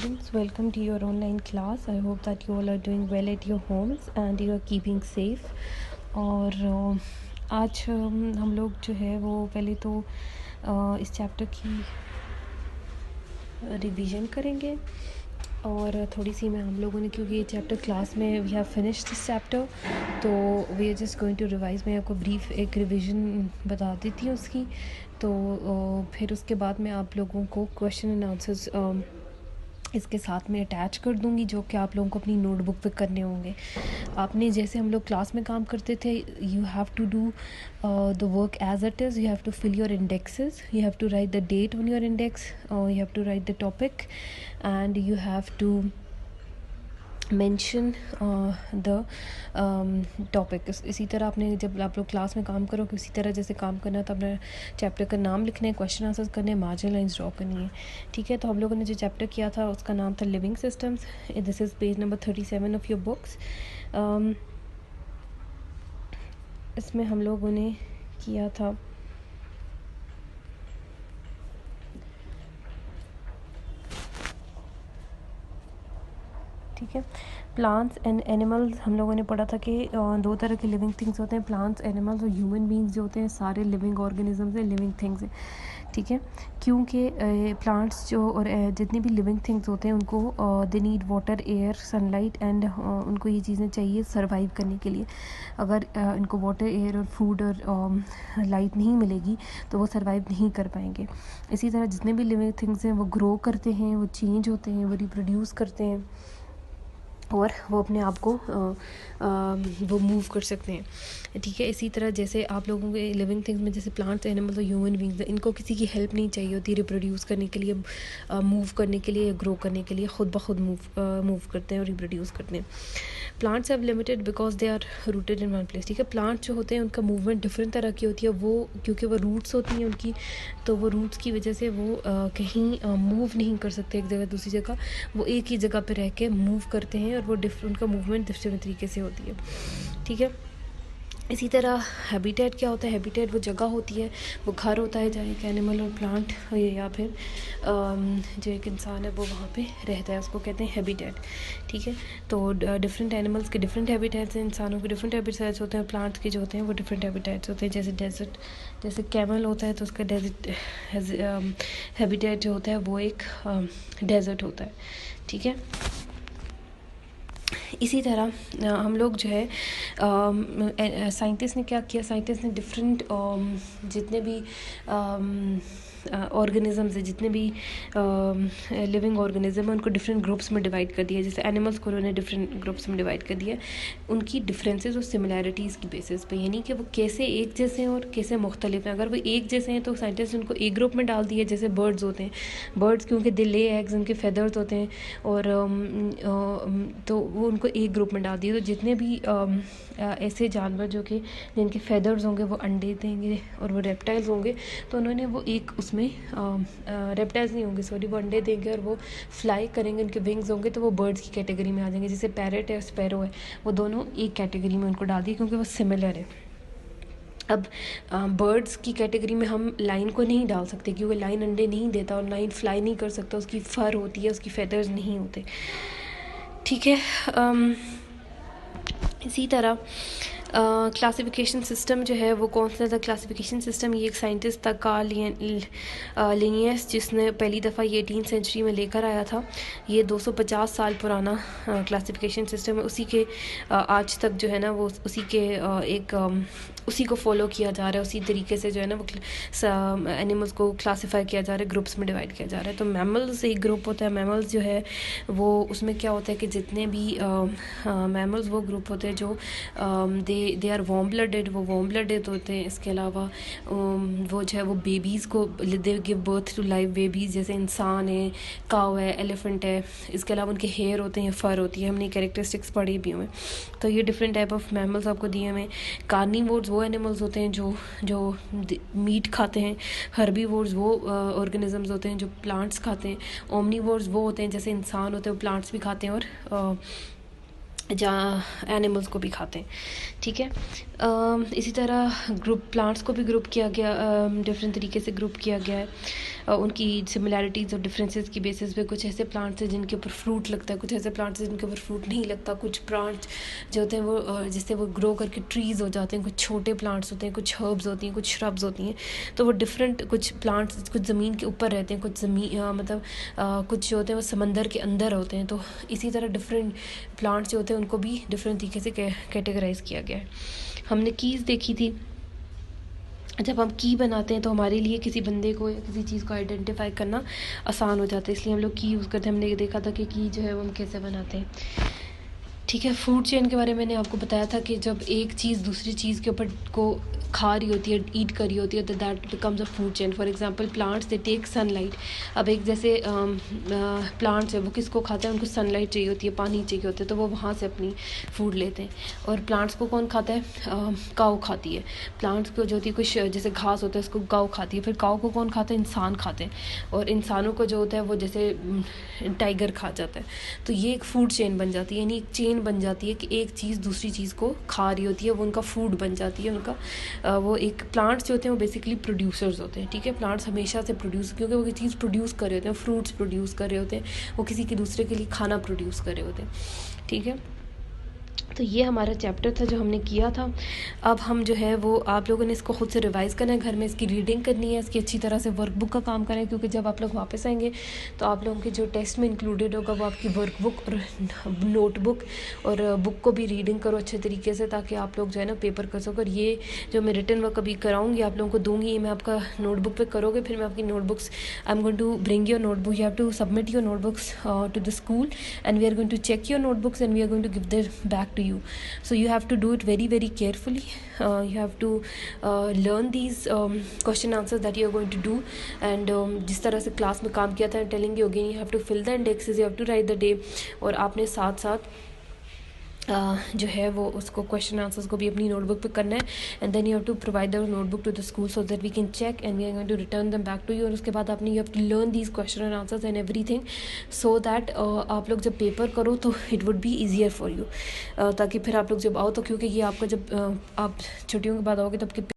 students, welcome to your online class. I hope that you all are doing well at your homes and you are keeping safe. और आज हम लोग जो है वो पहले तो इस चैप्टर की रिवीजन करेंगे और थोड़ी सी मैं हम लोगों ने, क्योंकि ये चैप्टर क्लास में we have finished this chapter, तो we are just going to revise. मैं आपको ब्रीफ एक रिवीजन बता देती हूँ उसकी, तो फिर उसके बाद मैं आप लोगों को क्वेश्चन एंड आंसर्स इसके साथ में अटैच कर दूंगी, जो कि आप लोगों को अपनी नोटबुक पे करने होंगे। आपने जैसे हम लोग क्लास में काम करते थे, you have to do the work as it is. You have to fill your indexes, you have to write the date on your index, you have to write the topic and you have to mention the topic. इसी तरह आपने, जब आप लोग class में काम करो, उसी तरह जैसे काम करना है, तो अपने चैप्टर का नाम लिखना है, क्वेश्चन आंसर्स करने हैं, मार्जिन लाइंस ड्रॉ करनी है। ठीक है, तो हम लोगों ने जो चैप्टर किया था उसका नाम था living systems. This is page number 37 of your books. इसमें हम लोगों ने किया था ठीक है, प्लांट्स एंड एनिमल्स। हम लोगों ने पढ़ा था कि दो तरह के लिविंग थिंग्स होते हैं, प्लांट्स एनिमल्स और ह्यूमन बींग्स जो होते हैं, सारे लिविंग ऑर्गेनिजम्स हैं, लिविंग थिंग्स हैं। ठीक है, क्योंकि प्लांट्स जो और जितनी भी लिविंग थिंग्स होते हैं उनको they need water, air, sunlight and उनको ये चीज़ें चाहिए सर्वाइव करने के लिए। अगर इनको वाटर, एयर और फूड और लाइट नहीं मिलेगी तो वो सर्वाइव नहीं कर पाएंगे। इसी तरह जितने भी लिविंग थिंग्स हैं वो ग्रो करते हैं, वो चेंज होते हैं, वो रिप्रोड्यूस करते हैं और वो अपने आप को वो मूव कर सकते हैं। ठीक है, इसी तरह जैसे आप लोगों के लिविंग थिंग्स में जैसे प्लांट्स, एनिमल्स और ह्यूमन बींग्स, इनको किसी की हेल्प नहीं चाहिए होती रिप्रोड्यूस करने के लिए, मूव करने के लिए, ग्रो करने के लिए, खुद ब खुद मूव करते हैं और रिप्रोड्यूस करते हैं। Plants have limited because they are rooted in one place. ठीक है, प्लांट्स जो होते हैं उनका मूवमेंट डिफरेंट तरह की होती है, वो क्योंकि वो रूट्स होती हैं उनकी, तो वो रूट्स की वजह से वो कहीं मूव नहीं कर सकते एक जगह दूसरी जगह, वो एक ही जगह पे रह के मूव करते हैं और वो उनका मूवमेंट डिफरेंट तरीके से होती है। ठीक है, इसी तरह हैबिटेट क्या होता है? हैबिटेट वो जगह होती है, वो घर होता है जहाँ एक एनिमल और प्लांट या फिर जो एक इंसान है वो वहाँ पे रहता है, उसको कहते हैं हैबिटेट। ठीक है, तो डिफरेंट एनिमल्स के डिफरेंट हैबिटेट्स हैं, इंसानों के डिफरेंट हैबिटेट्स होते हैं, प्लांट्स के जो होते हैं वो डिफरेंट हैबिटेट्स होते हैं। जैसे डेजर्ट, जैसे कैमल होता है तो उसका डेजर्ट हैबिटेट जो होता है वो एक डेजर्ट होता है। ठीक है, इसी तरह हम लोग जो है साइंटिस्ट ने क्या किया, साइंटिस्ट ने डिफरेंट जितने भी ऑर्गेनिज़म्स है, जितने भी लिविंग ऑर्गेनिज़म है, उनको डिफरेंट ग्रुप्स में डिवाइड कर दिया। जैसे एनिमल्स को उन्होंने डिफरेंट ग्रुप्स में डिवाइड कर दिया उनकी डिफरेंसेस और सिमिलैरिटीज़ की बेसिस पे, यानी कि वो कैसे एक जैसे हैं और कैसे मुख्तलिफ हैं। अगर वो एक जैसे हैं तो साइंटिस्ट उनको एक ग्रुप में डाल दिया। जैसे बर्ड्स होते हैं, बर्ड्स क्योंकि दे ले एग्स, उनके फेदर्स होते हैं और तो वो उनको एक ग्रुप में डाल दिया। तो जितने भी ऐसे जानवर जो कि जिनके फेदर्स होंगे वो अंडे देंगे और वो रेप्टाइल्स होंगे, तो उन्होंने वो एक उसमें रेप्टाइल्स नहीं होंगे, सॉरी, वो अंडे देंगे और वो फ्लाई करेंगे, उनके विंग्स होंगे, तो वो बर्ड्स की कैटेगरी में आ जाएंगे। जैसे पैरट है, स्पैरो है, वो दोनों एक कैटेगरी में उनको डाल दिए क्योंकि वो सिमिलर है। अब बर्ड्स की कैटेगरी में हम लाइन को नहीं डाल सकते क्योंकि लाइन अंडे नहीं देता और लाइन फ्लाई नहीं कर सकता, उसकी फर होती है, उसकी फेदर्स नहीं होते। ठीक है, इसी तरह क्लासिफिकेशन सिस्टम जो है वो कौन सा था? क्लासिफिकेशन सिस्टम ये एक साइंटिस्ट था, कार्ल लिनियस, जिसने पहली दफ़ा ये 18th सेंचुरी में लेकर आया था। ये 250 साल पुराना क्लासिफिकेशन सिस्टम है। उसी के आज तक जो है ना वो उसी के उसी को फॉलो किया जा रहा है। उसी तरीके से जो है ना वो एनिमल्स को क्लासीफाई किया जा रहा है, ग्रुप्स में डिवाइड किया जा रहा है। तो मैमल्स एक ग्रुप होता है। मैमल्स जो है वो उसमें क्या होता है कि जितने भी मैमल्स वो ग्रुप होते हैं जो दे आर वार्म ब्लडेड, वो वार्म ब्लडेड होते हैं। इसके अलावा वो जो है वो बेबीज़ को they give birth to live babies, जैसे इंसान है, काऊ है, एलिफेंट है। इसके अलावा उनके हेयर होते हैं, फर होती है, हमने कैरेक्टरिस्टिक्स पढ़ी भी हुए। तो ये डिफरेंट टाइप ऑफ मैमल्स आपको दिए हुए। कार्निवोर्स वो एनिमल्स होते हैं जो मीट खाते हैं। हर्बीवोर्स वो ऑर्गेनिजम्स होते हैं जो प्लांट्स खाते हैं। ओमनीवोर्स वो होते हैं जैसे इंसान होते हैं, वो प्लांट्स भी खाते हैं और जहाँ एनिमल्स को भी खाते हैं। ठीक है, इसी तरह ग्रुप प्लांट्स को भी ग्रुप किया गया, डिफरेंट तरीके से ग्रुप किया गया है। उनकी सिमिलैरिटीज़ और डिफरेंसेस की बेसिस पे कुछ ऐसे प्लांट्स हैं जिनके ऊपर फ्रूट लगता है, कुछ ऐसे प्लांट्स हैं जिनके ऊपर फ्रूट नहीं लगता। कुछ प्लांट्स जो होते हैं वो जिससे वो ग्रो करके ट्रीज़ हो जाते हैं, कुछ छोटे प्लांट्स होते हैं, कुछ हर्ब्स होती हैं, कुछ श्रब्स होती हैं। तो वो डिफरेंट कुछ प्लांट्स कुछ ज़मीन के ऊपर रहते हैं, कुछ कुछ जो होते हैं वो समंदर के अंदर होते हैं। तो इसी तरह डिफरेंट प्लांट्स जो होते हैं उनको भी डिफरेंट तरीके से कैटेगराइज किया गया है। हमने कीज़ देखी थी। जब हम की बनाते हैं तो हमारे लिए किसी बंदे को या किसी चीज़ को आइडेंटिफाई करना आसान हो जाता है, इसलिए हम लोग की यूज़ करते हैं। हमने देखा था कि की जो है वो हम कैसे बनाते हैं। ठीक है, फूड चेन के बारे में मैंने आपको बताया था कि जब एक चीज़ दूसरी चीज़ के ऊपर को खा रही होती है, ईट कर रही होती है, तो that becomes a food chain. For example plants they take sunlight. अब एक जैसे प्लांट्स है वो किसको खाते हैं, उनको सनलाइट चाहिए होती है, पानी चाहिए होता है, तो वो वहाँ से अपनी फूड लेते हैं। और प्लांट्स को कौन खाता है, काऊ खाती है। प्लांट्स को जो होती है कुछ जैसे घास होता है उसको काऊ खाती है, फिर काऊ को कौन खाता है, इंसान खाते हैं। और इंसानों को जो होता है वो जैसे टाइगर खा जाता है। तो ये एक फूड चेन बन जाती है, यानी एक चेन बन जाती है कि एक चीज़ दूसरी चीज़ को खा रही होती है, वो उनका फूड बन जाती है। उनका वो एक प्लांट्स जो होते हैं वो बेसिकली प्रोड्यूसर्स होते हैं। ठीक है, प्लांट्स हमेशा से प्रोड्यूस, क्योंकि वो चीज़ प्रोड्यूस कर रहे होते हैं, फ्रूट्स प्रोड्यूस कर रहे होते हैं, वो किसी के दूसरे के लिए खाना प्रोड्यूस कर रहे होते हैं। ठीक है, तो ये हमारा चैप्टर था जो हमने किया था। अब हम जो है वो आप लोगों ने इसको ख़ुद से रिवाइज़ करना है, घर में इसकी रीडिंग करनी है, इसकी अच्छी तरह से वर्कबुक का काम करें, क्योंकि जब आप लोग वापस आएंगे तो आप लोगों के जो टेस्ट में इंक्लूडेड होगा वो आपकी वर्कबुक और नोटबुक और बुक को भी रीडिंग करो अच्छे तरीके से, ताकि आप लोग जो है ना पेपर कर सको। और ये जो मैं रिटन वर्क अभी कराऊँगी आप लोगों को दूँगी, ये मैं आपका नोटबुक पर करोगे, फिर मैं आपकी notebooks I am going to bring your notebook, you have to submit your notebooks to the school and we are going to check your notebooks and we are going to give their back to you. So you have to do it very very carefully. You have to learn these question answers that you are going to do, and जिस तरह से class में काम किया था telling you again, you have to fill the indexes, you have to write the day, और आपने साथ साथ जो है वो उसको क्वेश्चन आंसर्स को भी अपनी नोटबुक पे करना है, and then you have to provide the notebook to the school so that we can check and we are going to return them back to you. और उसके बाद आपने you have to learn these question and answers and everything, so that आप लोग जब paper करो तो it would be easier for you, ताकि फिर आप लोग जब आओ तो, क्योंकि ये आपका जब आप छुट्टियों के बाद आओगे तब